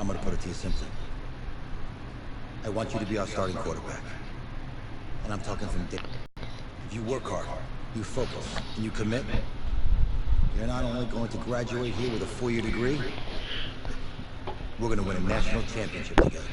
I'm gonna put it to you simply. I want you to be our starting quarterback. And I'm talking from day. If you work hard, you focus, and you commit, you're not only going to graduate here with a 4-year degree, we're gonna win a national championship together.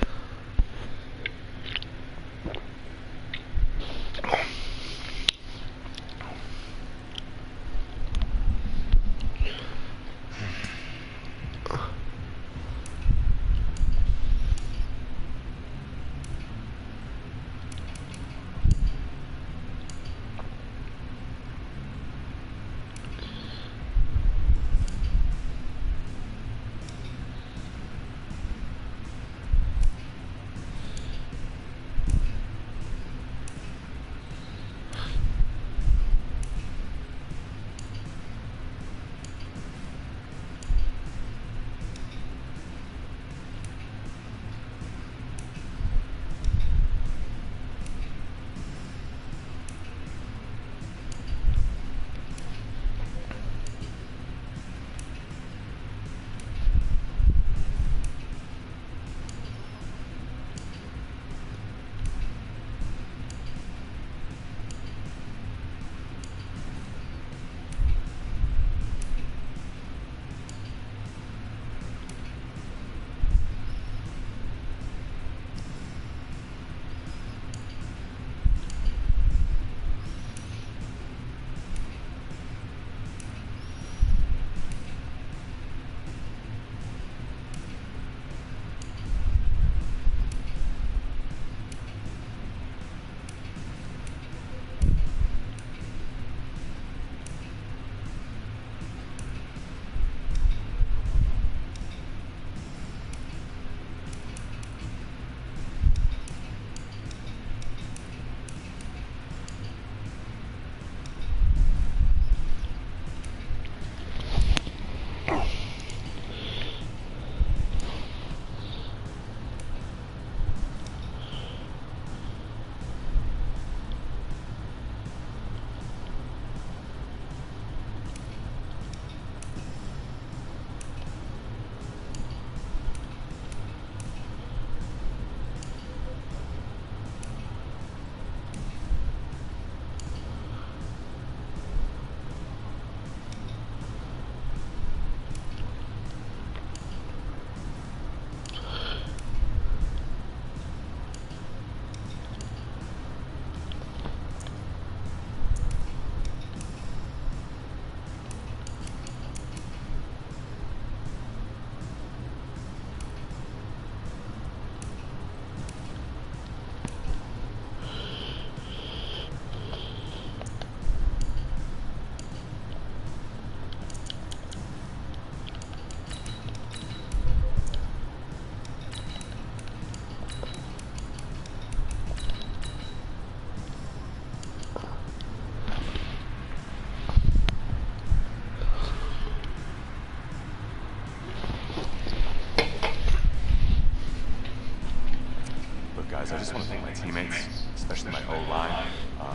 Guys, I just want to thank my teammates, especially my O-line.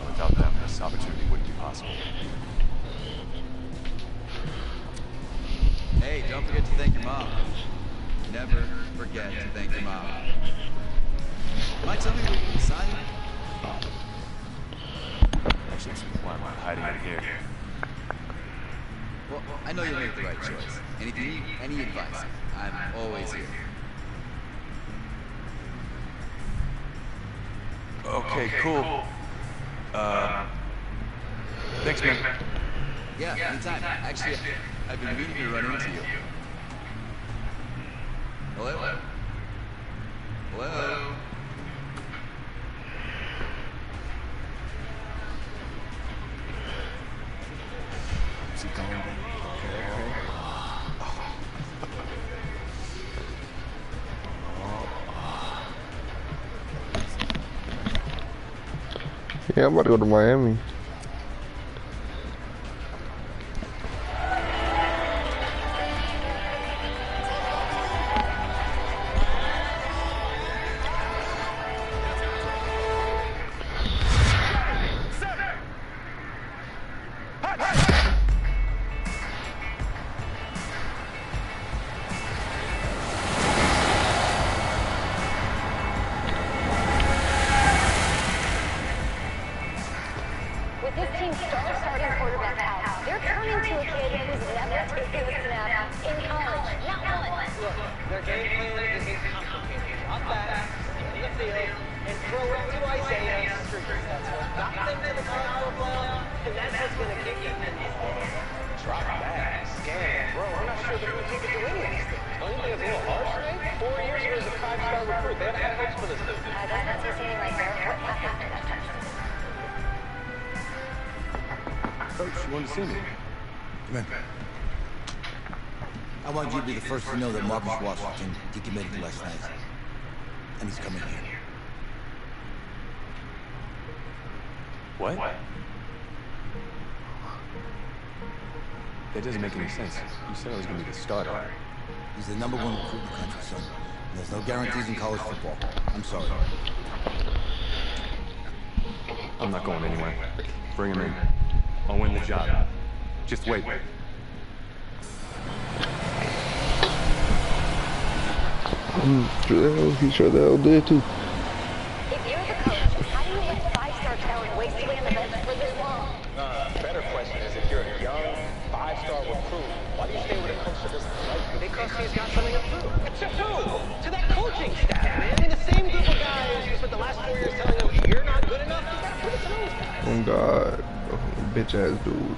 Without them, this opportunity wouldn't be possible. Hey, don't forget to thank your mom. Never forget to thank your mom. Might tell me what you decided? Actually, that's why I'm hiding in here. Well, I know you'll make the right choice. And if you need any advice, I'm always here. Okay, cool. Thanks, man. Yeah, anytime. Actually, I've been meaning to run into you. Hello? Hello? Is he going? Okay. Yeah, I'm about to go to Miami. team's starting quarterback out. They're turning to a kid who's never taken a snap in college. Not once. Look, their game plan is complicated. Drop back, get in the field, and throw it to Isaiah Street. That's what got them to the final playoff, and that's what's going to keep them in this game. Drop back, scan, throw. I'm not sure that we can do any of these things. Don't you think it's a little harsh, right? 4 years ago as a 5-star recruit, they had high hopes for this dude. That's Hussein right there. What happened to that touchdown? Coach, you wanted to see me? Come in. I want you to be the first to know that Marcus Washington decommitted last night. And he's coming here. What? That doesn't make any sense. You said I was going to be the starter. He's the #1 recruit in the country, son. And there's no guarantees in college football. I'm sorry. I'm not going anywhere. Bring him in. I'll win the job. Just wait. He sure the hell did too. If you're the coach, how do you let 5-star talent waste away on the bench for this long? Better question is if you're a young 5-star recruit, why do you stay with a coach that doesn't like you? Because he's got something to prove. To who? To that coaching staff, man. I mean, the same group of guys who spent the last 4 years telling them you're not good enough. You gotta prove it to those guys. Oh God, bitch ass dude.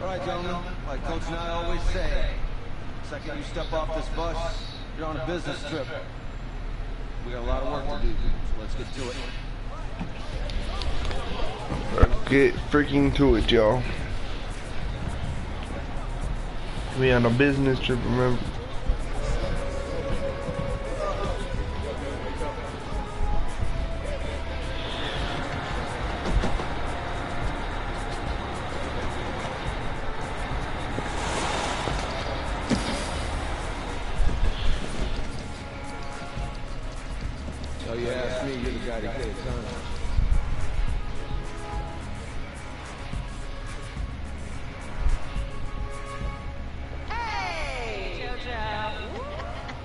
All right, gentlemen. Like Coach and I always say, the second you step off this bus, you're on a business trip. We got a lot of work to do, so let's get to it. Let's get freaking to it, y'all. We on a business trip, remember? So you ask me, you're the guy to get it done. Hey, JoJo.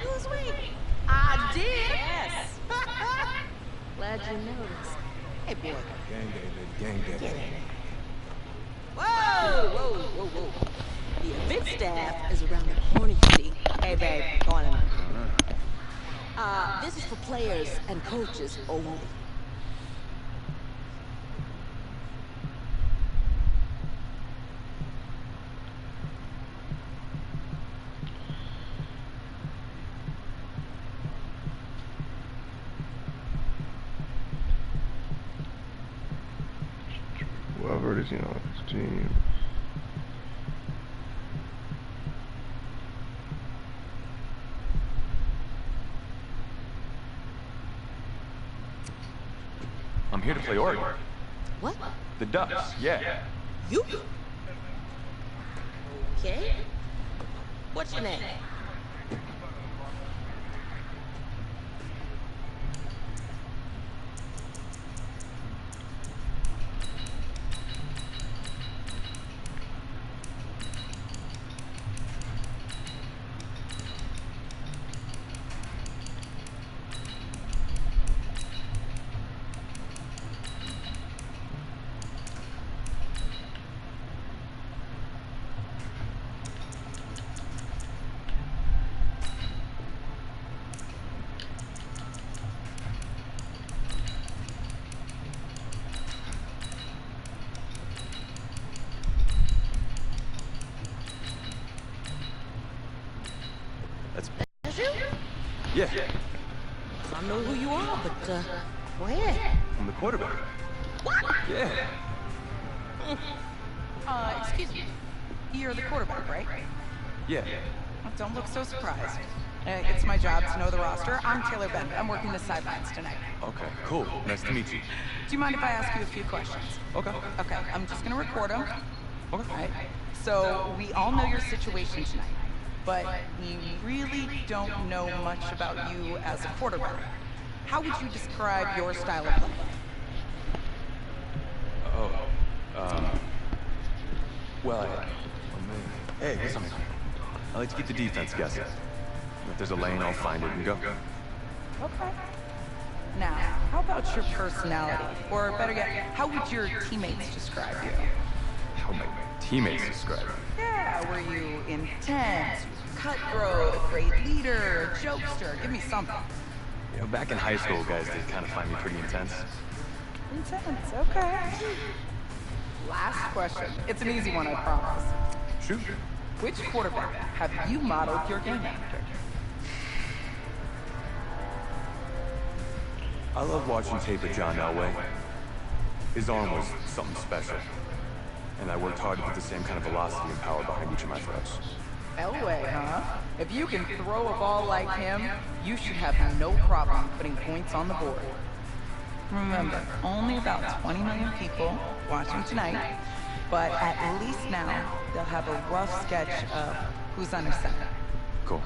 Who's waiting? I did. Yes. Glad you noticed. Hey, boy. Gang day, baby, gang day. Whoa, whoa, whoa, whoa. The event staff is around the corner, you see. Hey, babe, go on in. This is for players and coaches only. Whoever it is, you know, it's team. I'm here to play Oregon. What? The Ducks, yeah. You? Okay. What's your name? That's... That's you? Yeah, I don't know who you are, but, go ahead. I'm the quarterback. What? Yeah. Excuse me. You're the quarterback, right? Yeah. Well, don't look so surprised. It's my job to know the roster. I'm Taylor Bennett. I'm working the sidelines tonight. Okay, cool. Nice to meet you. Do you mind if I ask you a few questions? Okay. Okay, I'm just gonna record them. Okay. All right. So, we all know your situation tonight, but we really don't know much about you as a quarterback. How would you describe your style of play? Hey, listen. I like to keep the defense guessing. If there's a lane, I'll find it and go. Okay. Now, how about your personality? Or better yet, how would your teammates describe you? How would my teammates describe it? Yeah, were you intense, cutthroat, a great leader, a jokester? Give me something. You know, back in high school, guys did kind of find me pretty intense. Intense, okay. Last question. It's an easy one, I promise. Shoot. Which quarterback have you modeled your game after? I love watching tape of John Elway. His arm was something special. And I worked hard to put the same kind of velocity and power behind each of my throws. Elway, huh? If you can throw a ball like him, you should have no problem putting points on the board. Remember, only about 20 million people watching tonight, but at least now they'll have a rough sketch of who's under center. Cool.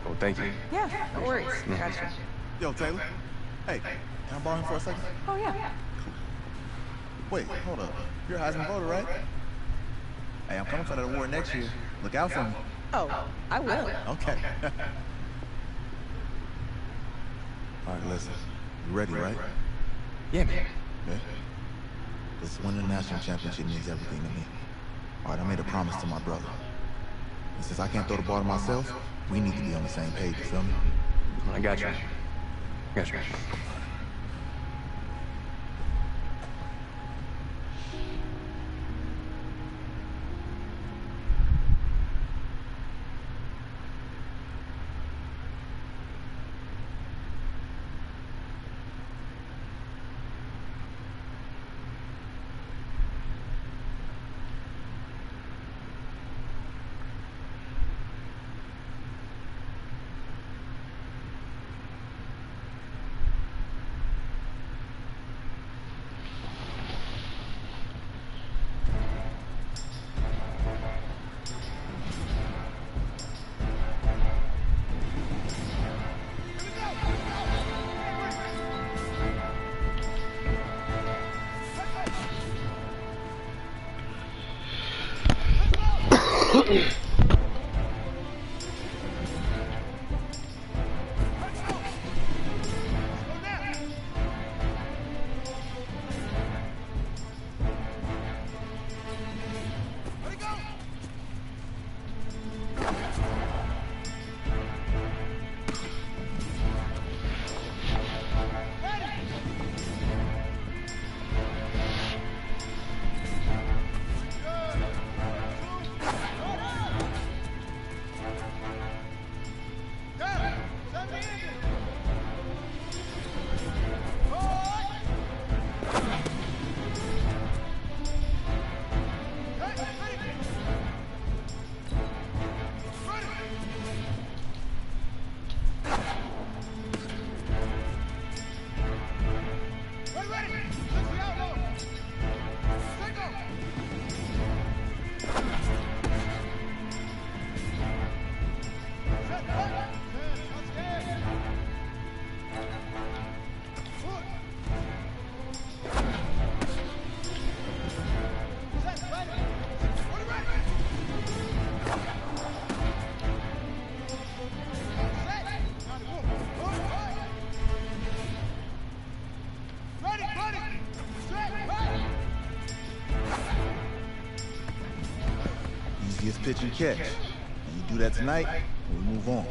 Well, thank you. Yeah, no worries. Gotcha. Yo, Taylor. Hey, can I borrow him for a second? Oh, yeah. Wait, hold up. You're a Heisman voter, right? Hey, I'm coming for that award next year. Look out for me. Oh, I will. Okay. All right, listen. You ready, right? Yeah, man. Yeah. This winning the national championship means everything to me. All right, I made a promise to my brother. And since I can't throw the ball to myself, we need to be on the same page, you feel me? I got you. Got you. Easiest pitch and catch. And you do that tonight, and we move on.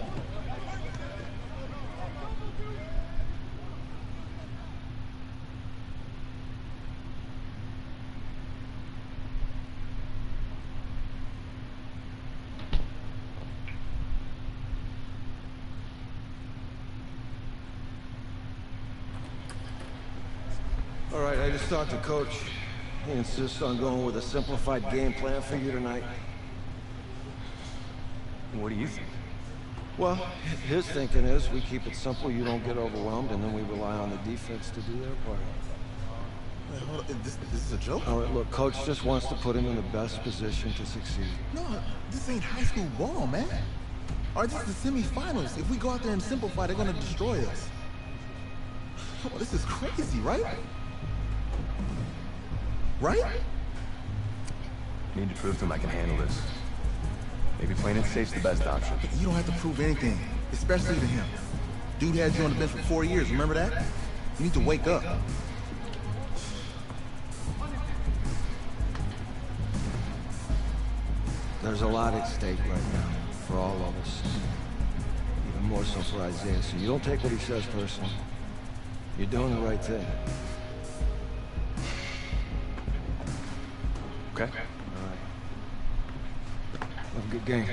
All right, I just talked to Coach. He insists on going with a simplified game plan for you tonight. What do you think? Well, his thinking is we keep it simple, you don't get overwhelmed, and then we rely on the defense to do their part. Wait, hold on. This is a joke? All right, look, Coach just wants to put him in the best position to succeed. No, this ain't high school ball, man. All right, this is the semifinals. If we go out there and simplify, they're gonna destroy us. Come on, this is crazy, right? Right? Need to prove to him I can handle this. Maybe playing it safe's the best option. You don't have to prove anything, especially to him. Dude had you on the bench for 4 years, remember that? You need to wake up. There's a lot at stake right now for all of us. Even more so for Isaiah, so you don't take what he says personally. You're doing the right thing. Okay. All right. Have a good game.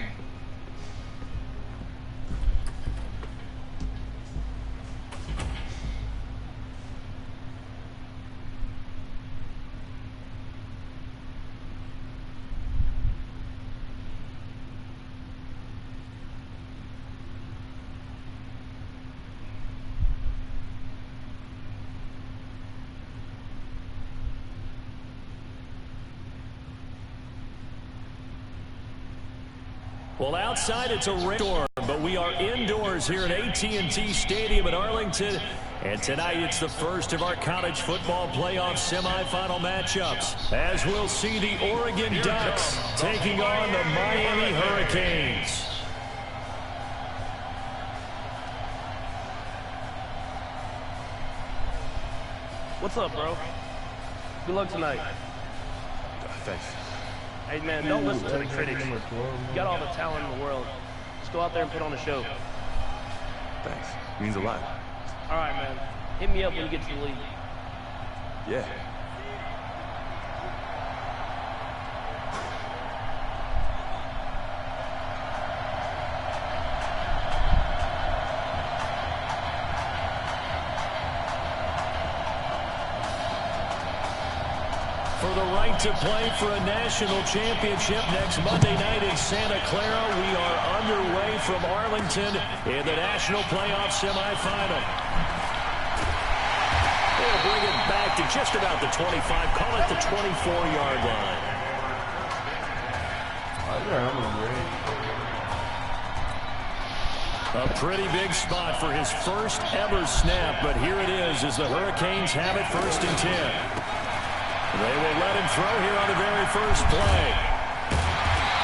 Well, outside it's a rainstorm, but we are indoors here at AT&T Stadium in Arlington. And tonight it's the first of our college football playoff semifinal matchups, as we'll see the Oregon Ducks taking on the Miami Hurricanes. What's up, bro? Good luck tonight. Thanks. Hey, man, don't listen to the critics. You got all the talent in the world. Just go out there and put on a show. Thanks. Means a lot. All right, man. Hit me up when you get to the league. Yeah. For the right to play for a national championship next Monday night in Santa Clara, we are underway from Arlington in the national playoff semifinal. They'll bring it back to just about the 25, call it the 24-yard line. A pretty big spot for his first ever snap, but here it is as the Hurricanes have it 1st and 10. They will let him throw here on the very first play.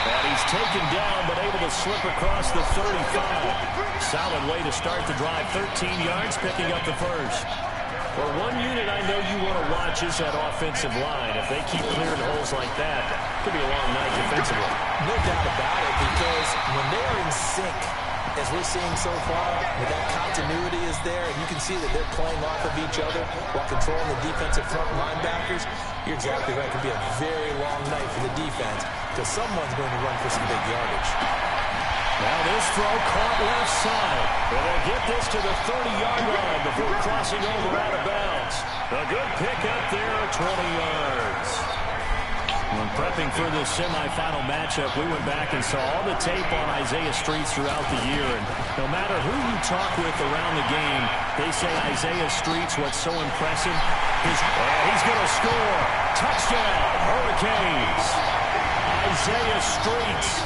And he's taken down, but able to slip across the 35. Solid way to start the drive. 13 yards, picking up the first. For one unit I know you want to watch is that offensive line. If they keep clearing holes like that, it could be a long night defensively. No doubt about it, because when they are in sync, as we're seeing so far, with that continuity is there, and you can see that they're playing off of each other while controlling the defensive front linebackers. You're exactly right. It could be a very long night for the defense because someone's going to run for some big yardage. Now this throw caught left side. And they'll get this to the 30-yard line before crossing over out of bounds. A good pick up there, 20 yards. When prepping for this semifinal matchup, we went back and saw all the tape on Isaiah Streets throughout the year. And no matter who you talk with around the game, they say Isaiah Streets, what's so impressive is he's going to score. Touchdown, Hurricanes. Isaiah Streets,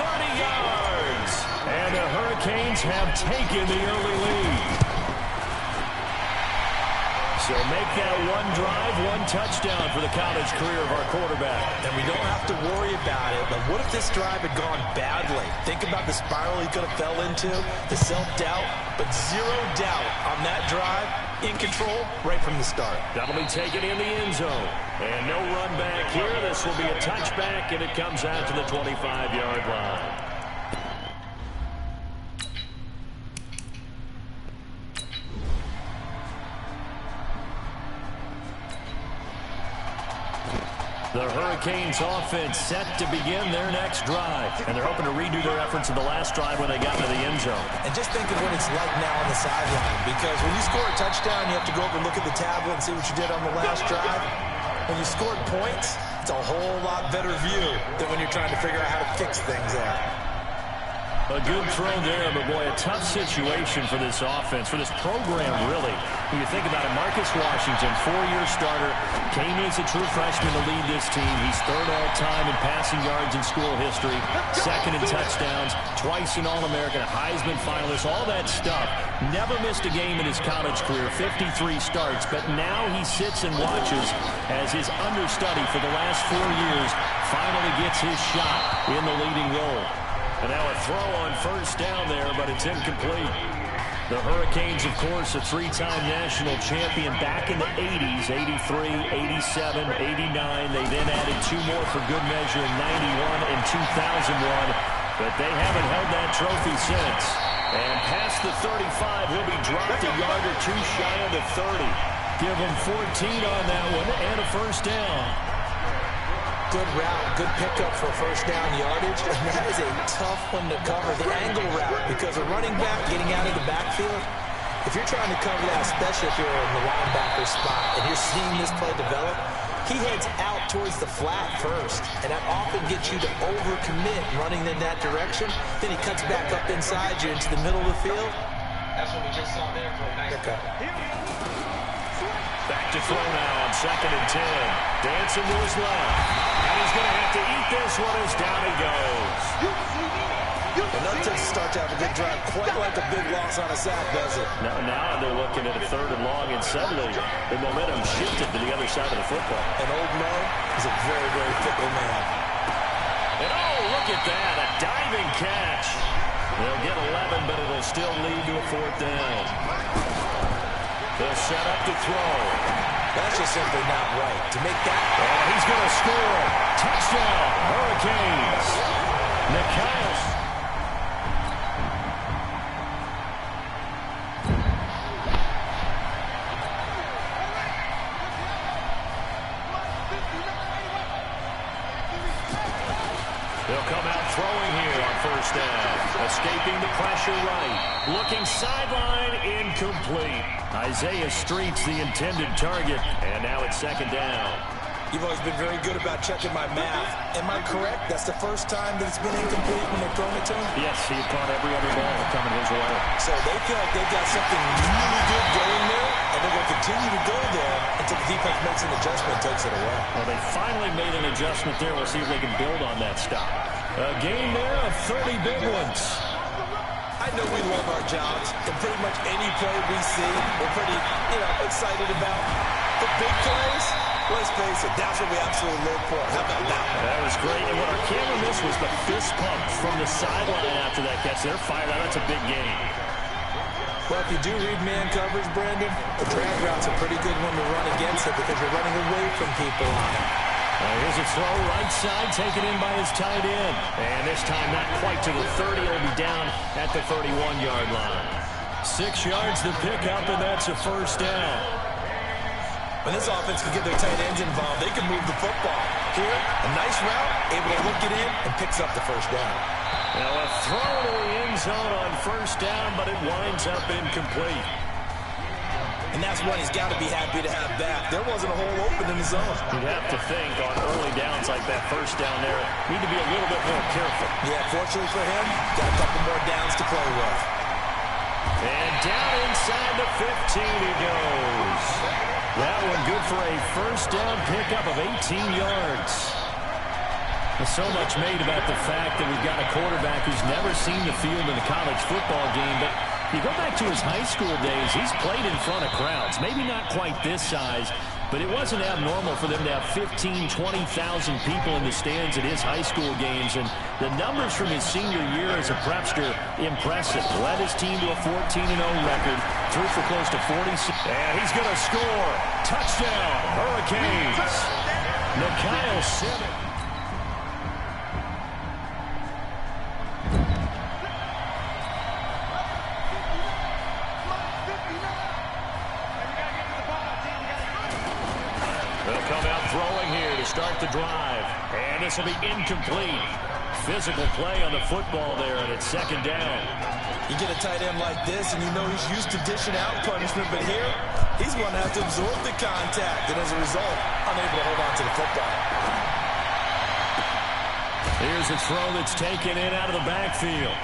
30 yards. And the Hurricanes have taken the early lead. So make that one drive, one touchdown for the college career of our quarterback. And we don't have to worry about it, but what if this drive had gone badly? Think about the spiral he could have fell into, the self-doubt, but zero doubt on that drive, in control right from the start. That'll be taken in the end zone. And no run back here. This will be a touchback, and it comes out to the 25-yard line. The Hurricanes offense set to begin their next drive. And they're hoping to redo their efforts in the last drive when they got to the end zone. And just think of what it's like now on the sideline. Because when you score a touchdown, you have to go over and look at the tablet and see what you did on the last drive. When you scored points, it's a whole lot better view than when you're trying to figure out how to fix things out. A good throw there, but boy, a tough situation for this offense, for this program, really. When you think about it, Marcus Washington, 4-year starter, came in as a true freshman to lead this team. He's 3rd all-time in passing yards in school history, 2nd in touchdowns, twice an All-American, a Heisman finalist, all that stuff. Never missed a game in his college career, 53 starts, but now he sits and watches as his understudy for the last 4 years finally gets his shot in the leading role. And now a throw on 1st down there, but it's incomplete. The Hurricanes, of course, a three-time national champion back in the 80s, 83, 87, 89. They then added 2 more for good measure in 91 and 2001. But they haven't held that trophy since. And past the 35, he'll be dropped a yard or 2 shy of the 30. Give him 14 on that one and a first down. Good route, good pickup for first down yardage. And that is a tough one to cover, the angle route, because a running back getting out of the backfield, if you're trying to cover that, especially if you're in the linebacker spot and you're seeing this play develop, he heads out towards the flat first, and that often gets you to overcommit running in that direction. Then he cuts back up inside you into the middle of the field. That's what we just saw there for a nice pickup. Back to throw now on 2nd and 10. Dancing to his left. And he's going to have to eat this one as down he goes. And that doesn't start to have a good drive, quite like a big loss on a sack, does it? Now they're looking at a 3rd and long, and suddenly the momentum shifted to the other side of the football. And old Mo is a very, very fickle man. And oh, look at that, a diving catch. They'll get 11, but it'll still lead to a 4th down. They'll set up to throw. That's just simply not right. To make that... Oh, he's going to score. Touchdown, Hurricanes. Nikias. They'll come out throwing here on first down. Escaping the pressure right. Looking sideline, incomplete. Isaiah Street's the intended target, and now it's 2nd down. You've always been very good about checking my math. Am I correct? That's the first time that it's been incomplete when they're throwing it to him? Yes, he caught every other ball coming his way. So they feel like they've got something really good going there, and they're going to continue to go there until the defense makes an adjustment and takes it away. Well, they finally made an adjustment there. We'll see if they can build on that stop. A game there of 30 big ones. I know we love our jobs, and pretty much any play we see, we're pretty, excited about. The big plays, let's face it, that's what we absolutely live for. How about that one? That was great, and what our camera missed was the fist pump from the sideline after that catch. They're fired out. That's a big game. Well, if you do read man coverage, Brandon, the drag route's a pretty good one to run against it because you're running away from people on it. Here's a throw right side, taken in by his tight end. And this time not quite to the 30. It'll be down at the 31-yard line. 6 yards to pick up, and that's a first down. When this offense can get their tight ends involved, they can move the football. Here, a nice route, able to hook it in, and picks up the first down. Now a throw to the end zone on first down, but it winds up incomplete. And that's one he's got to be happy to have back. There wasn't a hole open in the zone. You'd have to think on early downs like that first down there, need to be a little bit more careful. Yeah, fortunately for him, got a couple more downs to play with. And down inside the 15 he goes. That one good for a first down pickup of 18 yards. There's so much made about the fact that we've got a quarterback who's never seen the field in a college football game, but you go back to his high school days, he's played in front of crowds. Maybe not quite this size, but it wasn't abnormal for them to have 15,000, 20,000 people in the stands at his high school games. And the numbers from his senior year as a prepster, impressive. Led his team to a 14-0 record, threw for close to 46. And he's going to score. Touchdown, Hurricanes. Nikias Simmons. They'll come out throwing here to start the drive. And this will be incomplete. Physical play on the football there, and it's 2nd down. You get a tight end like this, and you know he's used to dishing out punishment, but here, he's going to have to absorb the contact, and as a result, unable to hold on to the football. Here's a throw that's taken in out of the backfield.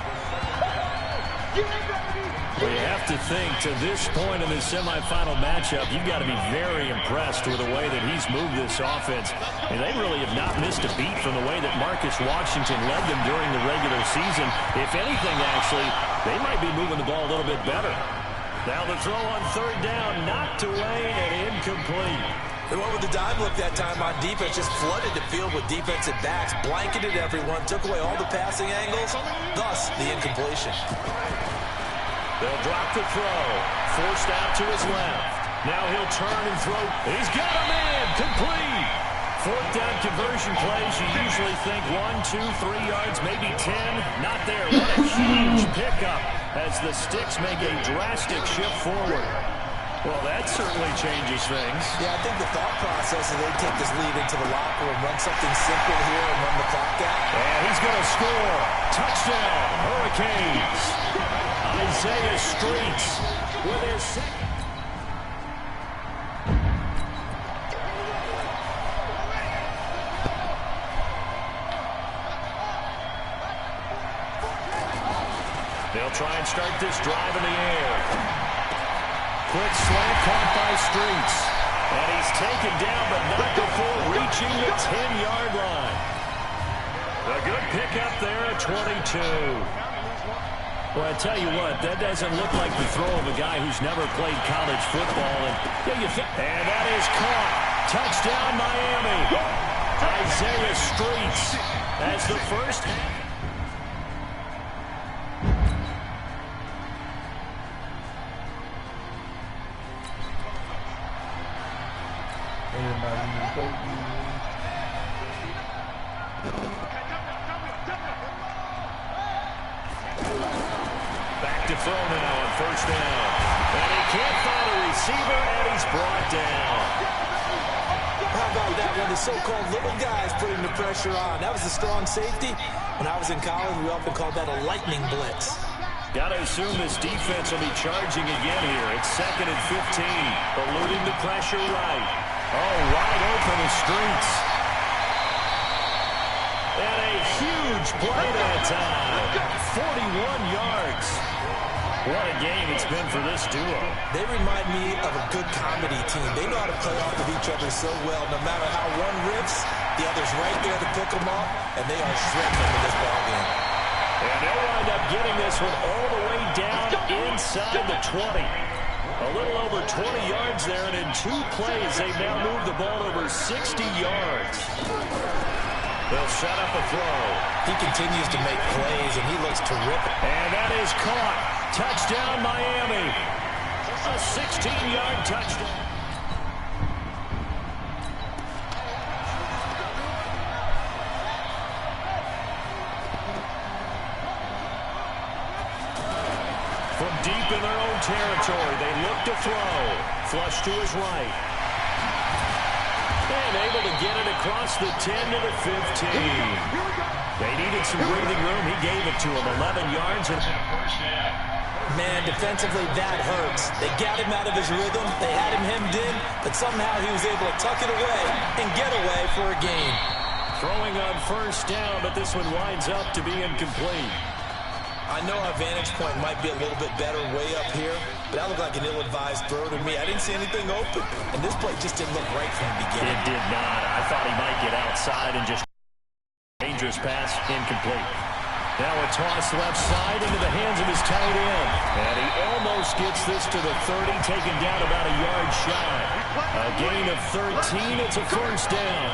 Well, you have to think, to this point in this semifinal matchup, you've got to be very impressed with the way that he's moved this offense. And they really have not missed a beat from the way that Marcus Washington led them during the regular season. If anything, actually, they might be moving the ball a little bit better. Now the throw on 3rd down, knocked away and incomplete. They went with the dive look that time on defense, just flooded the field with defensive backs, blanketed everyone, took away all the passing angles, thus the incompletion. They'll drop the throw. Forced out to his left. Now he'll turn and throw. He's got a man. Complete. Fourth down conversion plays. You usually think 1, 2, 3 yards, maybe 10. Not there. What a huge pickup as the Sticks make a drastic shift forward. Well, that certainly changes things. Yeah, I think the thought process is they take this lead into the locker room, run something simple here, and run the clock out. And he's going to score. Touchdown, Hurricanes. Isaiah Streets with his second. They'll try and start this drive in the air. Quick slant caught by Streets. And he's taken down, but not before reaching the 10-yard line. A good pickup there at 22. Well, I tell you what, that doesn't look like the throw of a guy who's never played college football. And that is caught. Touchdown, Miami. Isaiah Streets as the first. Back to throw now on first down. And he can't find a receiver, and he's brought down. How about that when the so-called little guys putting the pressure on? That was a strong safety. When I was in college, we often called that a lightning blitz. Got to assume this defense will be charging again here. It's 2nd and 15. Eluding the pressure right. Oh, wide open the Streets. And a huge play that time. 41 yards. What a game it's been for this duo. They remind me of a good comedy team. They know how to play off of each other so well. No matter how one rips, the other's right there to pick them up, and they are shredding them in this ballgame. And they'll wind up getting this one all the way down inside the 20. A little over 20 yards there, and in 2 plays, they've now moved the ball over 60 yards. They'll set up a throw. He continues to make plays, and he looks terrific. And that is caught. Touchdown, Miami. A 16-yard touchdown. From deep in their own territory, they look to throw. Flush to his right. And able to get it across the 10 to the 15. They needed some breathing room. He gave it to him. 11 yards. Man, defensively, that hurts. They got him out of his rhythm. They had him hemmed in, but somehow he was able to tuck it away and get away for a gain. Throwing on first down, but this one winds up to be incomplete. I know our vantage point might be a little bit better way up here, but that looked like an ill-advised throw to me. I didn't see anything open, and this play just didn't look right from the beginning. It did not. I thought he might get outside and just dangerous pass, incomplete. Now a toss left side into the hands of his tight end. And he almost gets this to the 30, taken down about a yard shy. A gain of 13, it's a first down.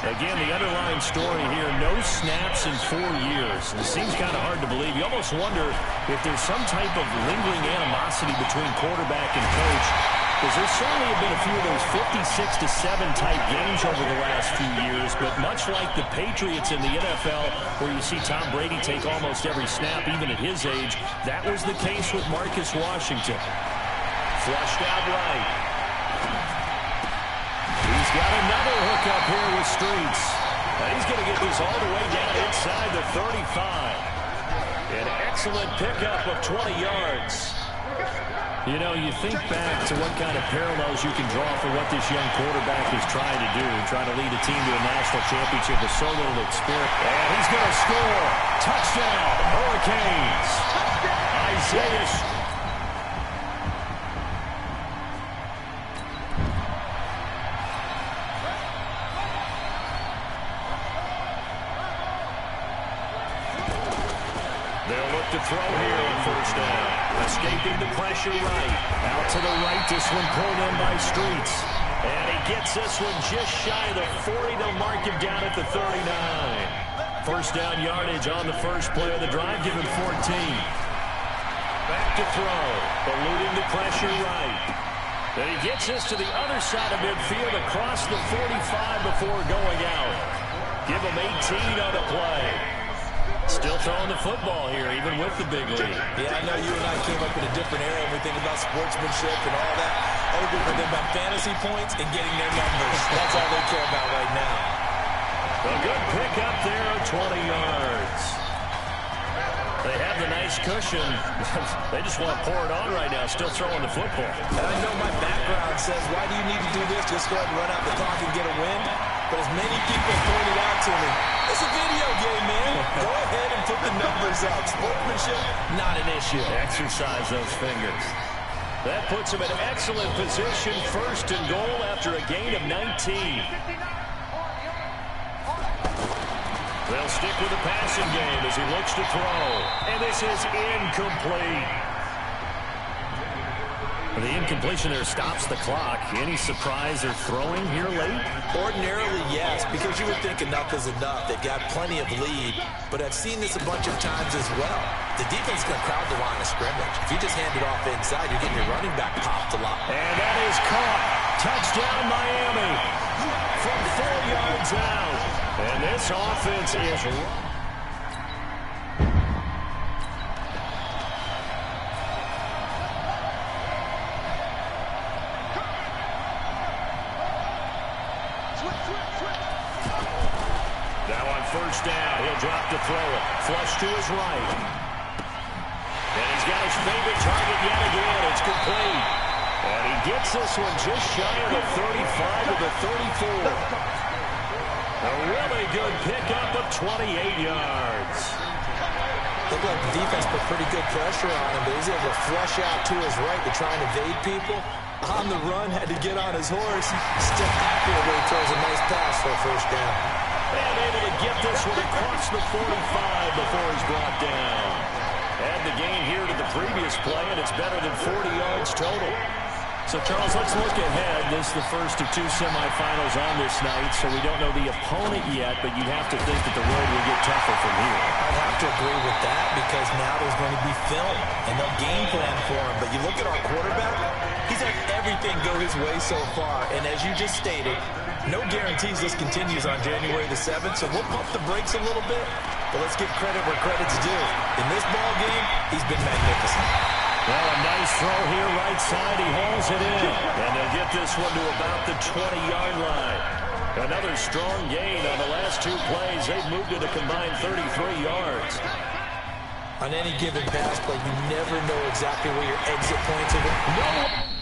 Again, the underlying story here, no snaps in 4 years. It seems kind of hard to believe. You almost wonder if there's some type of lingering animosity between quarterback and coach. Because there certainly have been a few of those 56-7 type games over the last few years, but much like the Patriots in the NFL, where you see Tom Brady take almost every snap, even at his age, that was the case with Marcus Washington. Flushed out right. He's got another hookup here with Streets. And he's going to get this all the way down inside the 35. An excellent pickup of 20 yards. You know, you think back to what kind of parallels you can draw for what this young quarterback is trying to do, trying to lead a team to a national championship with so little experience. And he's going to score. Touchdown, Hurricanes. Isaiah. They'll look to throw here on first down. Escaping the pressure right. Out to the right, this one pulled in by Streets. And he gets this one just shy of the 40. They'll mark him down at the 39. First down yardage on the first play of the drive, give him 14. back to throw. Eluding the pressure right. And he gets this to the other side of midfield across the 45 before going out. Give him 18 on the play. Still throwing the football here, even with the big lead. Yeah, I know you and I came up in a different era when we think about sportsmanship and all that. Other people think about fantasy points and getting their numbers. That's all they care about right now. A good pick up there of 20 yards. They have the nice cushion. They just want to pour it on right now, still throwing the football. And I know my background says, why do you need to do this? Just go ahead and run out the clock and get a win. But as many people pointed out to me, it's a video game, man. Go ahead and put the numbers up. Sportsmanship, not an issue. Exercise those fingers. That puts him in excellent position, first and goal after a gain of 19. They'll stick with the passing game as he looks to throw. And this is incomplete. The incompletion there stops the clock. Any surprise they're throwing here late? Ordinarily, yes, because you would think enough is enough. They've got plenty of lead, but I've seen this a bunch of times as well. The defense can crowd the line of scrimmage. If you just hand it off inside, you're getting your running back popped a lot. And that is caught. Touchdown, Miami. From 4 yards out. And this offense is... Now on first down, he'll drop to throw it. Flush to his right. And he's got his favorite target yet again. It's complete. And he gets this one just shy of the 35 to the 34. A really good pickup of 28 yards. Looked like the defense put pretty good pressure on him, but he's able to flush out to his right to try and evade people. On the run, had to get on his horse. Still accurate where he throws a nice pass for a first down. And able to get this one across the 45 before he's brought down. Add the gain here to the previous play, and it's better than 40 yards total. So, Charles, let's look ahead. This is the first of 2 semifinals on this night, so we don't know the opponent yet, but you'd have to think that the road will get tougher from here. I'd have to agree with that because now there's going to be film, and they'll game plan for him. But you look at our quarterback, he's had everything go his way so far, and as you just stated, no guarantees this continues on January the 7th, so we'll pump the brakes a little bit, but let's give credit where credit's due. In this ball game, he's been magnificent. Well, a nice throw here, right side. He hauls it in. And they'll get this one to about the 20-yard line. Another strong gain on the last 2 plays. They've moved it a combined 33 yards. On any given pass play, you never know exactly where your exit points are going.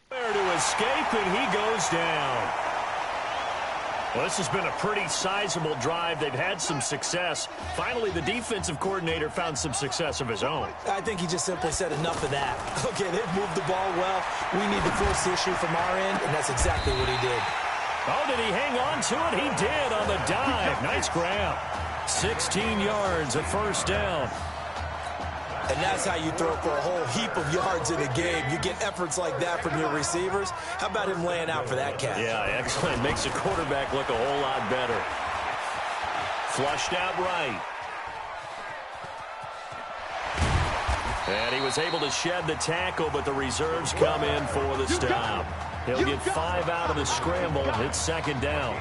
There to escape, and he goes down. Well, this has been a pretty sizable drive. They've had some success. Finally, the defensive coordinator found some success of his own. I think he just simply said enough of that. Okay, they've moved the ball well. We need to force the issue from our end, and that's exactly what he did. Oh, did he hang on to it? He did on the dive. Nice grab. 16 yards, a first down. And that's how you throw for a whole heap of yards in a game. You get efforts like that from your receivers. How about him laying out for that catch? Yeah, excellent. Makes the quarterback look a whole lot better. Flushed out right. And he was able to shed the tackle, but the reserves come in for the stop. He'll get 5 out of the scramble. It's second down.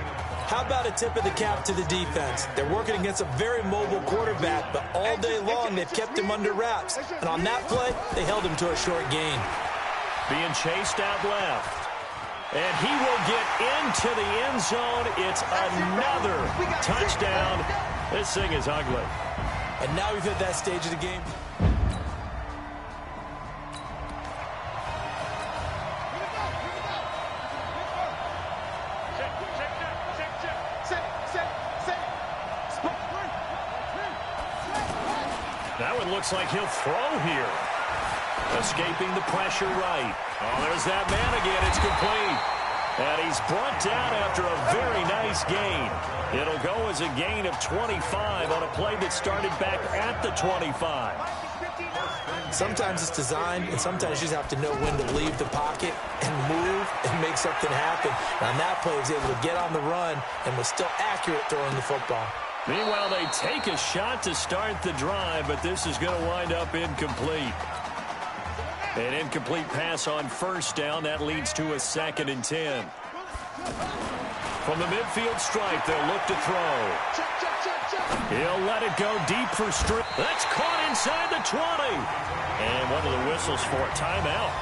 How about a tip of the cap to the defense? They're working against a very mobile quarterback, but all day long they've kept him under wraps. And on that play, they held him to a short gain. Being chased out left. And he will get into the end zone. It's another touchdown. This thing is ugly. And now we've hit that stage of the game. That one looks like he'll throw here. Escaping the pressure right. Oh, there's that man again. It's complete. And he's brought down after a very nice gain. It'll go as a gain of 25 on a play that started back at the 25. Sometimes it's designed, and sometimes you just have to know when to leave the pocket and move and make something happen. And on that play, he was able to get on the run and was still accurate throwing the football. Meanwhile, they take a shot to start the drive, but this is going to wind up incomplete. An incomplete pass on first down. That leads to a 2nd and 10. From the midfield stripe, they'll look to throw. He'll let it go deep for straight. That's caught inside the 20. And one of the whistles for a timeout.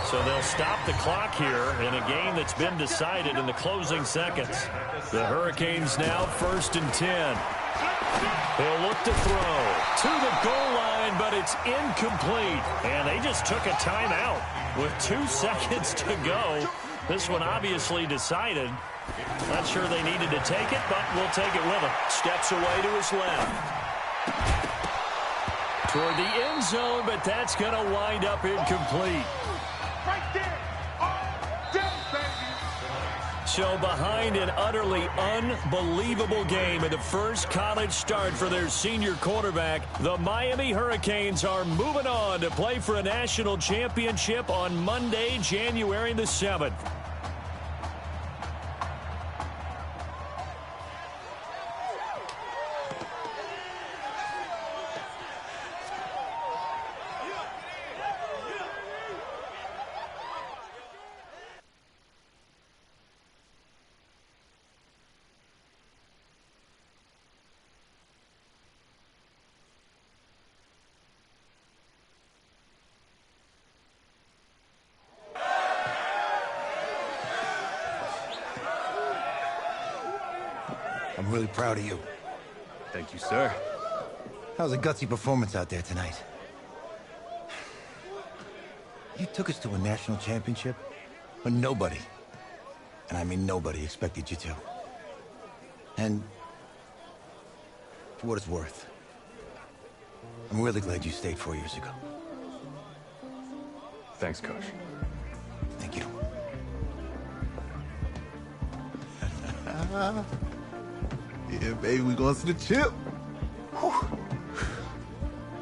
So they'll stop the clock here in a game that's been decided in the closing seconds. The Hurricanes now 1st and 10. He'll look to throw to the goal line, but it's incomplete. And they just took a timeout with 2 seconds to go. This one obviously decided. Not sure they needed to take it, but we'll take it with them. Steps away to his left. Toward the end zone, but that's going to wind up incomplete. So behind an utterly unbelievable game in the first college start for their senior quarterback, the Miami Hurricanes are moving on to play for a national championship on Monday, January the 7th. I'm really proud of you. Thank you, sir. That was a gutsy performance out there tonight. You took us to a national championship when nobody, and I mean nobody, expected you to. And for what it's worth, I'm really glad you stayed 4 years ago. Thanks, Coach. Thank you. Yeah, baby, we going to the chip. Whew.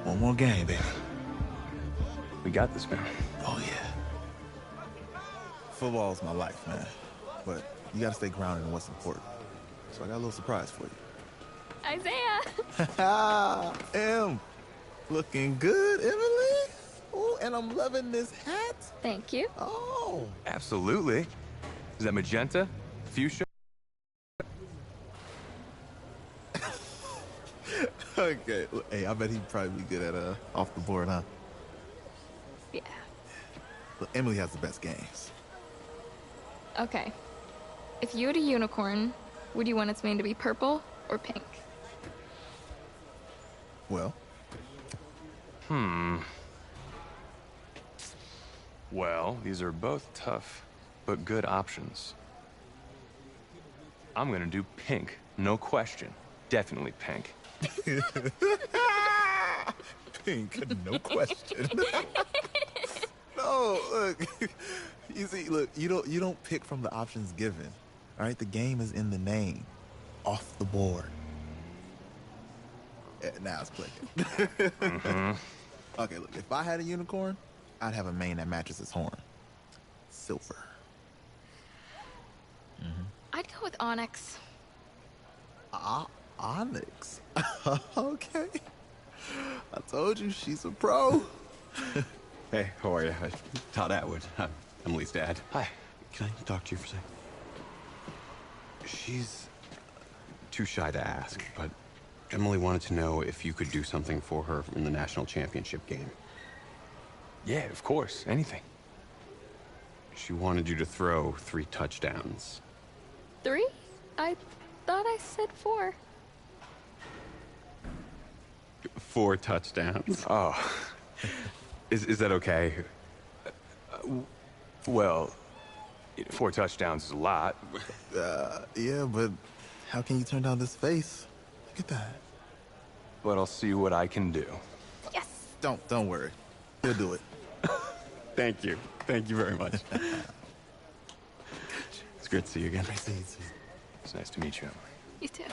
One more game, baby. We got this, man. Oh, yeah. Football's my life, man. But you got to stay grounded in what's important. So I got a little surprise for you. Isaiah! Em, looking good, Emily. Oh, and I'm loving this hat. Thank you. Oh. Absolutely. Is that magenta? Fuchsia? Okay. Hey, I bet he'd probably be good at off the board, huh? Yeah. Look, Emily has the best games. Okay. If you had a unicorn, would you want its mane to be purple or pink? Well. Well, these are both tough, but good options. I'm gonna do pink, no question. Definitely pink. Pink, no question. No, look. You see, look, you don't pick from the options given. All right, the game is in the name. Off the board. Now it's clicking. Okay, look, if I had a unicorn, I'd have a mane that matches its horn. Silver. I'd go with onyx. Onyx. Okay. I told you she's a pro. Hey, how are you? Todd Atwood. I'm Emily's dad. Hi. Can I talk to you for a second? She's too shy to ask, but Emily wanted to know if you could do something for her in the national championship game. Yeah, of course. Anything. She wanted you to throw 3 touchdowns. 3? I thought I said 4. 4 touchdowns. Oh. Is that okay? Well, 4 touchdowns is a lot. Yeah, but how can you turn down this face? Look at that. But I'll see what I can do. Yes. Don't worry. He'll do it. Thank you. Thank you very much. It's great to see you again. It's nice to meet you. You too.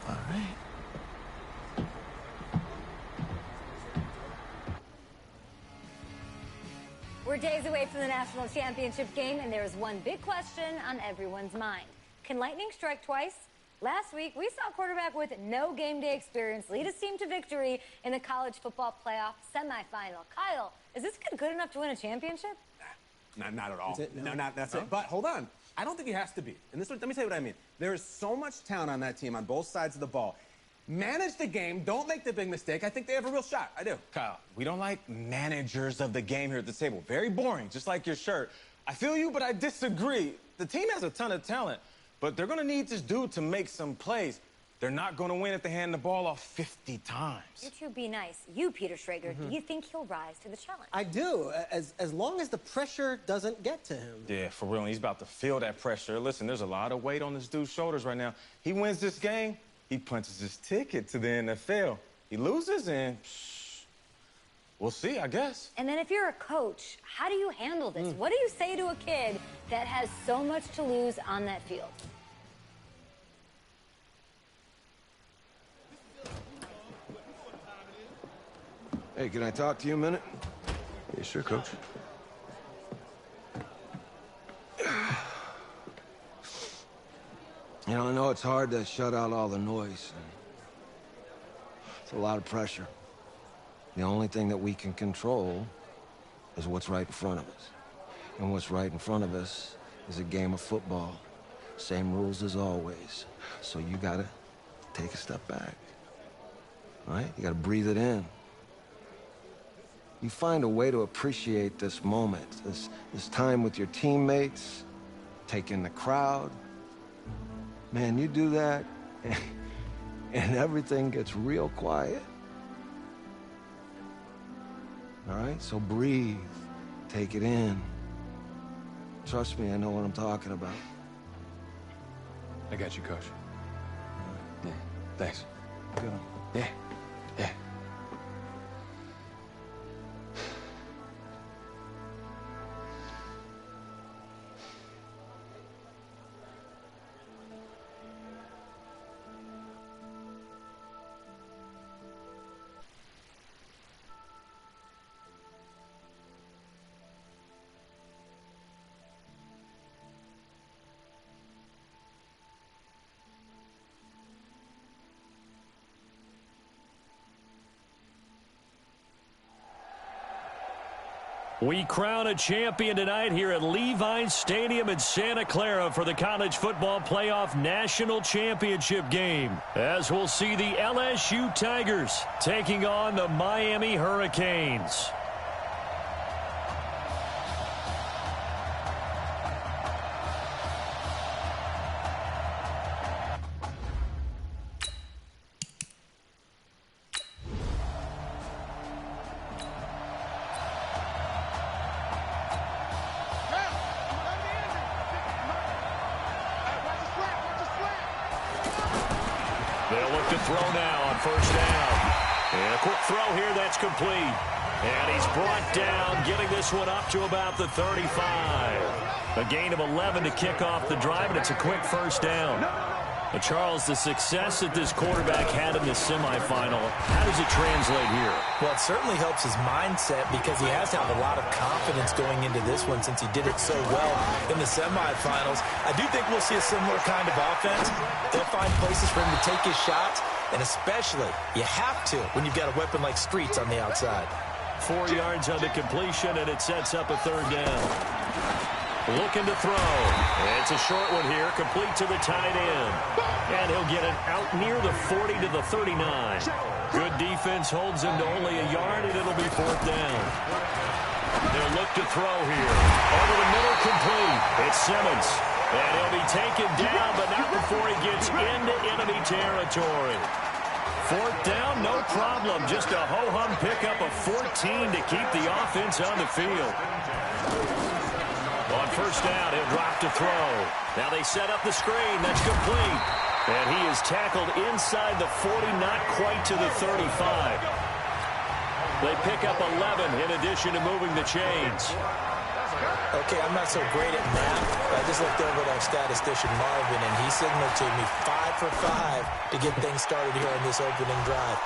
All right. We're days away from the national championship game, and there is one big question on everyone's mind. Can lightning strike twice? Last week, we saw a quarterback with no game day experience lead his team to victory in the college football playoff semifinal. Kyle, is this kid good enough to win a championship? Not at all. That's it? No? No, that's it. But hold on. I don't think he has to be. And let me tell you what I mean. There is so much talent on that team on both sides of the ball. Manage the game. Don't make the big mistake. I think they have a real shot. I do. Kyle, we don't like managers of the game here at the table. Very boring, just like your shirt. I feel you, but I disagree. The team has a ton of talent, but they're going to need this dude to make some plays. They're not going to win if they hand the ball off 50 times. You two be nice. You, Peter Schrager, do you think he'll rise to the challenge? I do, as long as the pressure doesn't get to him. Yeah, for real. He's about to feel that pressure. Listen, there's a lot of weight on this dude's shoulders right now. He wins this game, he punches his ticket to the NFL. He loses, and we'll see, I guess. And then if you're a coach, how do you handle this? What do you say to a kid that has so much to lose on that field? Hey, can I talk to you a minute? Yeah, sure, Coach. You know, I know it's hard to shut out all the noise. It's a lot of pressure. The only thing that we can control is what's right in front of us. And what's right in front of us is a game of football. Same rules as always. So you gotta take a step back. All right? You gotta breathe it in. You find a way to appreciate this moment, this time with your teammates, take in the crowd. Man, you do that, and everything gets real quiet. All right, so breathe, take it in. Trust me, I know what I'm talking about. I got you, Coach. Yeah, thanks. Good. Yeah, yeah. We crown a champion tonight here at Levi's Stadium in Santa Clara for the College Football Playoff National Championship game, as we'll see the LSU Tigers taking on the Miami Hurricanes. They'll look to throw now on first down. And a quick throw here that's complete. And he's brought down, getting this one up to about the 35. A gain of 11 to kick off the drive, and it's a quick first down. But Charles, the success that this quarterback had in the semifinal, how does it translate here? Well, it certainly helps his mindset because he has to have a lot of confidence going into this one since he did it so well in the semifinals. I do think we'll see a similar kind of offense. They'll find places for him to take his shots, and especially, you have to when you've got a weapon like Streets on the outside. 4 yards on the completion, and it sets up a third down. Looking to throw. It's a short one here, complete to the tight end. And he'll get it out near the 40 to the 39. Good defense holds him to only a yard, and it'll be fourth down. They'll look to throw here. Over the middle, complete. It's Simmons. And he'll be taken down, but not before he gets into enemy territory. Fourth down, no problem. Just a ho-hum pickup of 14 to keep the offense on the field. On first down, he'll drop to throw. Now they set up the screen. That's complete. And he is tackled inside the 40, not quite to the 35. They pick up 11 in addition to moving the chains. Okay, I'm not so great at math. I just looked over at our statistician, Marvin, and he signaled to me 5 for 5 to get things started here on this opening drive.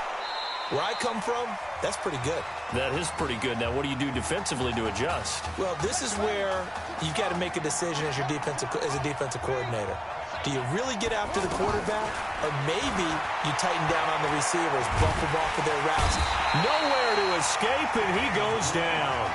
Where I come from, that's pretty good. That is pretty good. Now, what do you do defensively to adjust? Well, this is where you've got to make a decision as a defensive coordinator. Do you really get after the quarterback? Or maybe you tighten down on the receivers, bump them off of their routes. Nowhere to escape, and he goes down.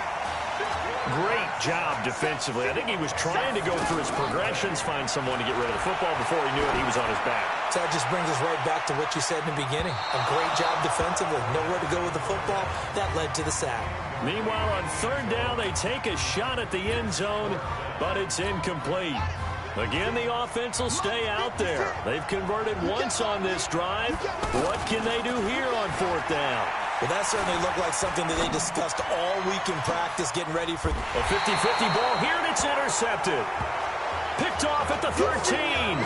Great job defensively. I think he was trying to go through his progressions, find someone to get rid of the football. Before he knew it, he was on his back. So that just brings us right back to what you said in the beginning. A great job defensively. Nowhere to go with the football. That led to the sack. Meanwhile, on third down, they take a shot at the end zone, but it's incomplete. Again, the offense will stay out there. They've converted once on this drive. What can they do here on fourth down? Well, that certainly looked like something that they discussed all week in practice, getting ready for a 50-50 ball here, and it's intercepted. Picked off at the 13.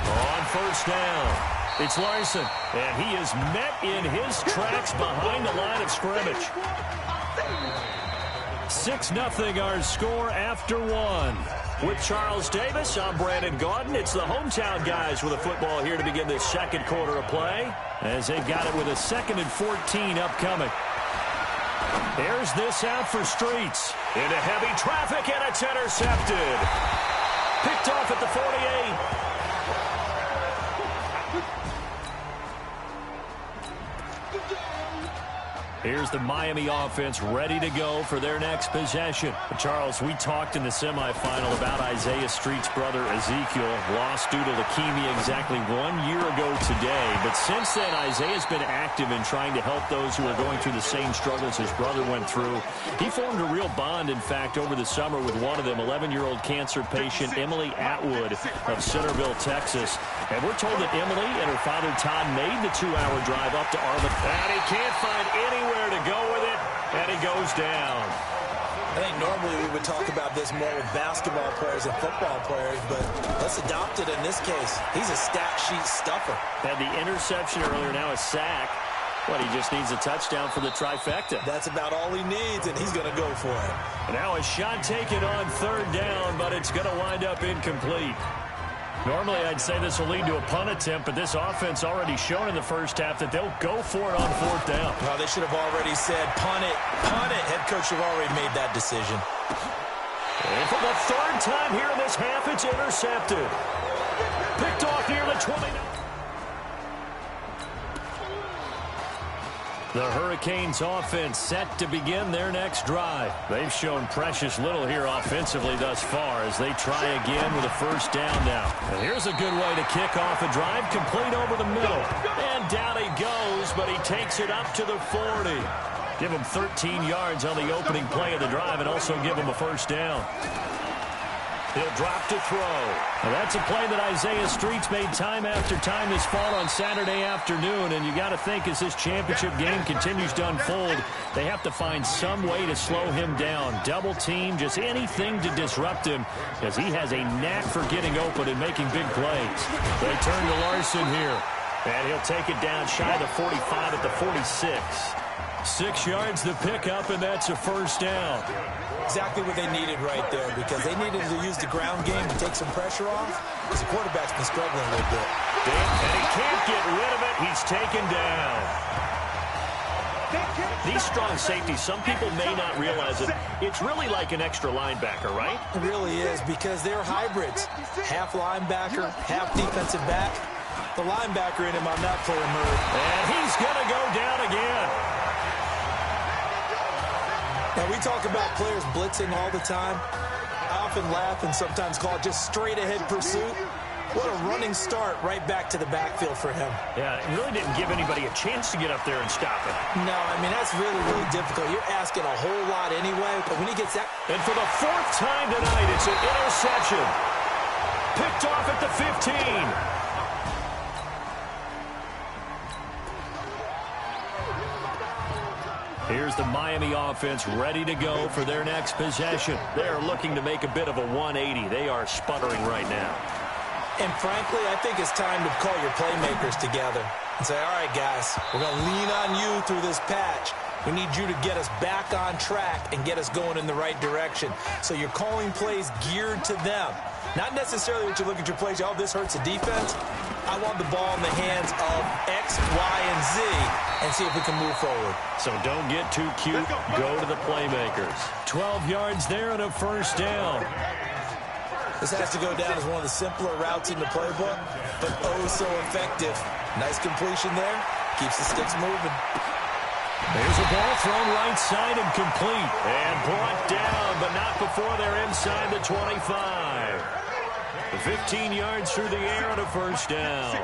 On first down, it's Larson, and he is met in his tracks behind the line of scrimmage. 6-0 our score after one. With Charles Davis, I'm Brandon Gaudin. It's the hometown guys with a football here to begin this second quarter of play, as they've got it with a 2nd and 14 upcoming. There's this out for Streets. Into heavy traffic, and it's intercepted. Picked off at the 48. Here's the Miami offense ready to go for their next possession. Charles, we talked in the semifinal about Isaiah Street's brother Ezekiel, lost due to leukemia exactly 1 year ago today. But since then, Isaiah's been active in trying to help those who are going through the same struggles his brother went through. He formed a real bond, in fact, over the summer with one of them, 11-year-old cancer patient Emily Atwood of Centerville, Texas. And we're told that Emily and her father Todd made the 2-hour drive up to Arlington. And he can't find anywhere to go with it, and he goes down. I think normally we would talk about this more with basketball players and football players, but let's adopt it in this case. He's a stat sheet stuffer. Had the interception earlier, now a sack. What, he just needs a touchdown for the trifecta. That's about all he needs, and he's going to go for it. And now a shot taken on third down, but it's going to wind up incomplete. Normally, I'd say this will lead to a punt attempt, but this offense already shown in the first half that they'll go for it on fourth down. Well, they should have already said, punt it, punt it. Head coach should have already made that decision. And for the third time here in this half, it's intercepted. Picked off near the 29. The Hurricanes offense set to begin their next drive. They've shown precious little here offensively thus far as they try again with a first down now. And here's a good way to kick off a drive, complete over the middle. And down he goes, but he takes it up to the 40. Give him 13 yards on the opening play of the drive and also give him a first down. He'll drop to throw. Now that's a play that Isaiah Streets made time after time this fall on Saturday afternoon, and you got to think as this championship game continues to unfold, they have to find some way to slow him down. Double team, just anything to disrupt him, because he has a knack for getting open and making big plays. They turn to Larson here, and he'll take it down shy of the 45 at the 46. 6 yards the pickup, and that's a first down. Exactly what they needed right there, because they needed to use the ground game to take some pressure off, because the quarterback's been struggling a little bit. And he can't get rid of it. He's taken down. These strong safeties, some people may not realize it. It's really like an extra linebacker, right? It really is, because they're hybrids. Half linebacker, half defensive back. The linebacker in him on that play emerged. And he's going to go down again. Now, we talk about players blitzing all the time. I often laugh and sometimes call it just straight-ahead pursuit. What a running start right back to the backfield for him. Yeah, it really didn't give anybody a chance to get up there and stop it. No, I mean, that's really, really difficult. You're asking a whole lot anyway, but when he gets that... And for the 4th time tonight, it's an interception. Picked off at the 15. Here's the Miami offense ready to go for their next possession. They are looking to make a bit of a 180. They are sputtering right now. And frankly, I think it's time to call your playmakers together and say, all right, guys, we're going to lean on you through this patch. We need you to get us back on track and get us going in the right direction. So you're calling plays geared to them. Not necessarily what you look at your plays, oh, this hurts the defense. I want the ball in the hands of X, Y, and Z and see if we can move forward. So don't get too cute. Go to the playmakers. 12 yards there and a first down. This has to go down as one of the simpler routes in the playbook, but oh so effective. Nice completion there. Keeps the sticks moving. There's a ball thrown right side and complete. And brought down, but not before they're inside the 25. 15 yards through the air and a first down.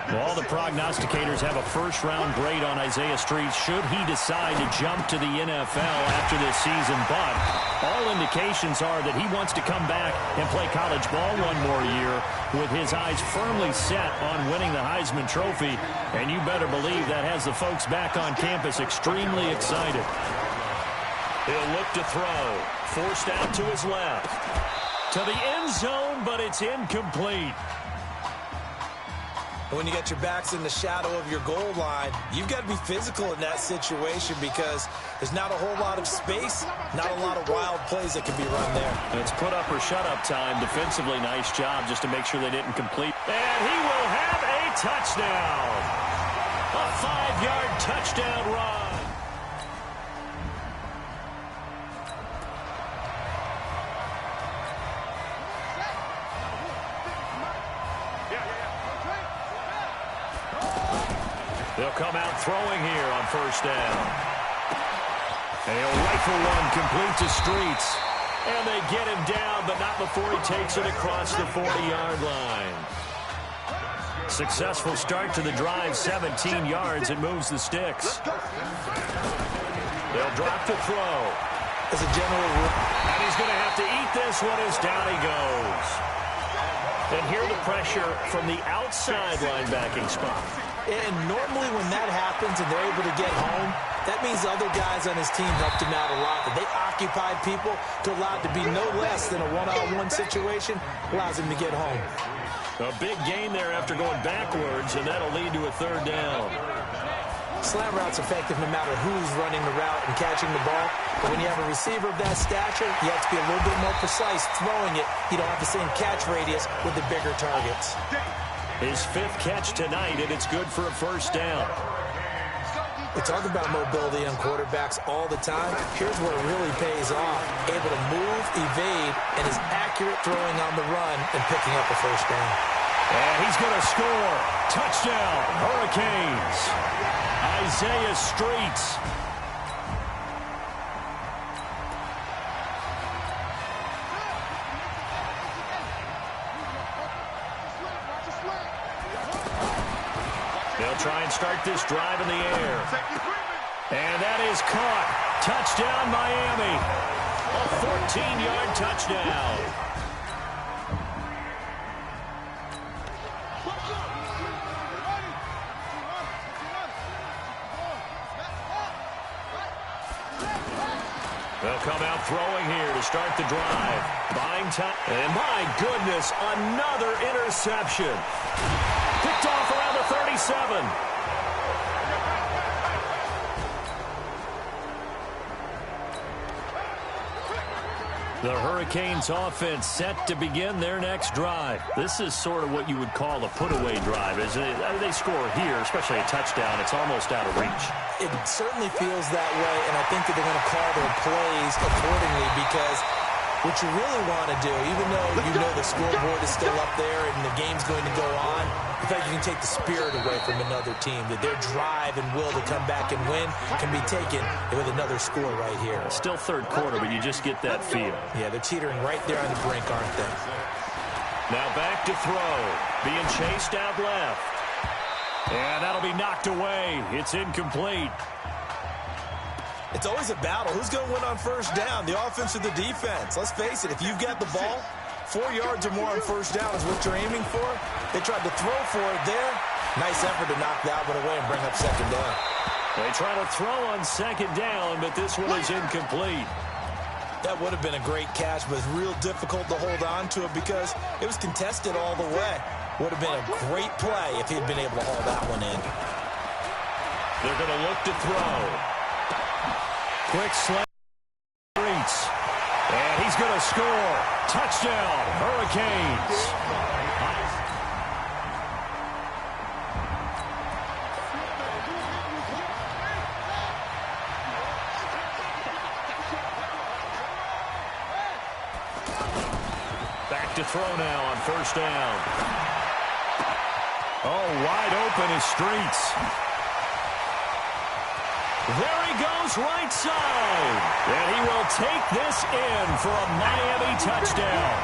Well, all the prognosticators have a first-round grade on Isaiah Streets should he decide to jump to the NFL after this season. But all indications are that he wants to come back and play college ball one more year with his eyes firmly set on winning the Heisman Trophy. And you better believe that has the folks back on campus extremely excited. He'll look to throw. Forced out to his left. To the end zone, but it's incomplete. When you got your backs in the shadow of your goal line, you've got to be physical in that situation because there's not a whole lot of space, not a lot of wild plays that can be run there. It's put up or shut up time. Defensively, nice job just to make sure they didn't complete. And he will have a touchdown. A 5-yard touchdown run. They'll come out throwing here on first down. And he'll rifle one complete to Streets. And they get him down, but not before he takes it across the 40-yard line. Successful start to the drive, 17 yards. It moves the sticks. They'll drop to throw. As a general rule. And he's going to have to eat this one as down he goes. And here the pressure from the outside linebacking spot. And normally when that happens and they're able to get home, that means other guys on his team helped him out a lot. That they occupied people to allow it to be no less than a one-on-one situation, allows him to get home. A big gain there after going backwards, and that'll lead to a third down. Slant route's effective no matter who's running the route and catching the ball. But when you have a receiver of that stature, you have to be a little bit more precise throwing it. You don't have the same catch radius with the bigger targets. His 5th catch tonight, and it's good for a first down. We talk about mobility on quarterbacks all the time. Here's where it really pays off. Able to move, evade, and is accurate throwing on the run and picking up a first down. And he's going to score. Touchdown, Hurricanes. Isaiah Streets. They'll try and start this drive in the air. And that is caught. Touchdown, Miami. A 14-yard touchdown. They'll come out throwing here to start the drive. Buying time. And my goodness, another interception. Picked off around the 37. The Hurricanes offense set to begin their next drive. This is sort of what you would call a put-away drive, isn't it? They score here, especially a touchdown. It's almost out of reach. It certainly feels that way, and I think that they're going to call their plays accordingly because what you really want to do, even though you know the scoreboard is still up there and the game's going to go on, the fact you can take the spirit away from another team, that their drive and will to come back and win can be taken with another score right here. Still third quarter, but you just get that feel. Yeah, they're teetering right there on the brink, aren't they? Now back to throw. Being chased out left. And that'll be knocked away. It's incomplete. It's always a battle. Who's going to win on first down, the offense or the defense? Let's face it, if you've got the ball, 4 yards or more on first down is what you're aiming for. They tried to throw for it there. Nice effort to knock that one away and bring up second down. They try to throw on second down, but this one is incomplete. That would have been a great catch, but it's real difficult to hold on to it because it was contested all the way. Would have been a great play if he'd been able to haul that one in. They're going to look to throw. Quick slant. And he's going to score. Touchdown, Hurricanes. Back to throw now on first down. Oh, wide open is Streets. There he goes right side. And he will take this in for a Miami touchdown.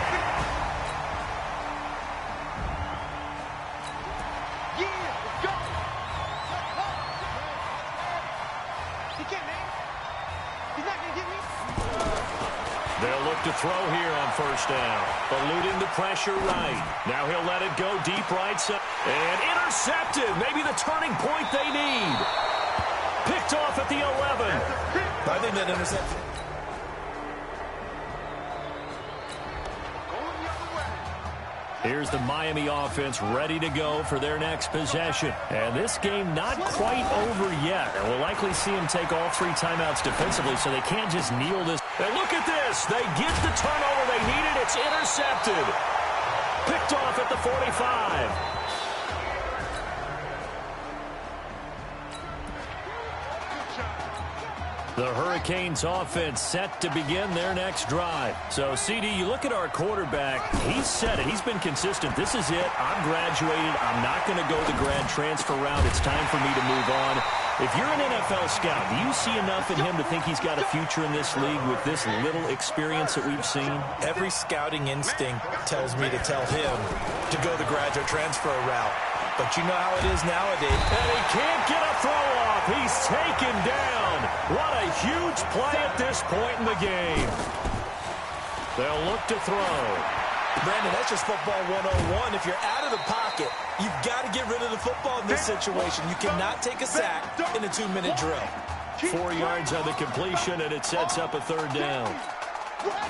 They'll look to throw here on first down. Eluding the pressure right. Now he'll let it go deep right side. And intercepted. Maybe the turning point they need. Picked off at the 11. I think that interception. Here's the Miami offense ready to go for their next possession. And this game not quite over yet. And we'll likely see them take all 3 timeouts defensively, so they can't just kneel this. And look at this. They get the turnover they needed. It's intercepted. Picked off at the 45. The Hurricanes offense set to begin their next drive. So, CD, you look at our quarterback. He's said it. He's been consistent. This is it. I'm graduated. I'm not going to go the grad transfer route. It's time for me to move on. If you're an NFL scout, do you see enough in him to think he's got a future in this league with this little experience that we've seen? Every scouting instinct tells me to tell him to go the graduate transfer route. But you know how it is nowadays. And he can't get a throw off. He's taken down. What a huge play at this point in the game. They'll look to throw. Brandon, that's just football 101. If you're out of the pocket, you've got to get rid of the football in this situation. You cannot take a sack in a 2-minute drill. 4 yards on the completion, and it sets up a third down.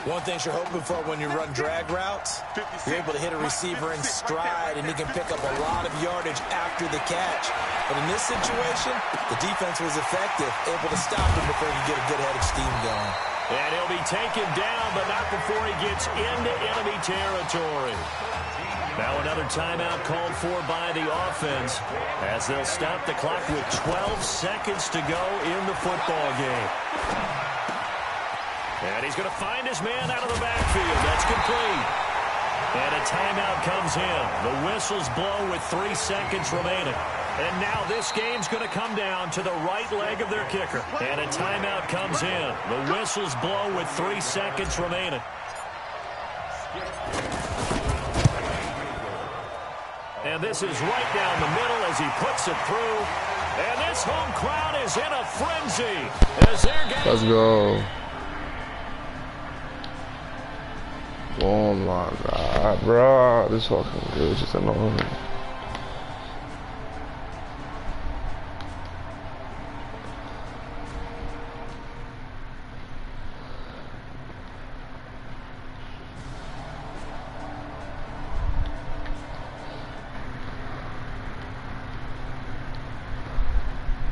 One thing you're hoping for when you run drag routes, you're able to hit a receiver in stride, and he can pick up a lot of yardage after the catch. But in this situation, the defense was effective, able to stop him before he could get a good head of steam going. And he'll be taken down, but not before he gets into enemy territory. Now another timeout called for by the offense as they'll stop the clock with 12 seconds to go in the football game. And he's going to find his man out of the backfield. That's complete. And a timeout comes in. The whistles blow with 3 seconds remaining. And now this game's going to come down to the right leg of their kicker. And a timeout comes in. The whistles blow with 3 seconds remaining. And this is right down the middle as he puts it through. And this home crowd is in a frenzy. As they're getting... Let's go. Oh my god, bro. This fucking good. Just annoying.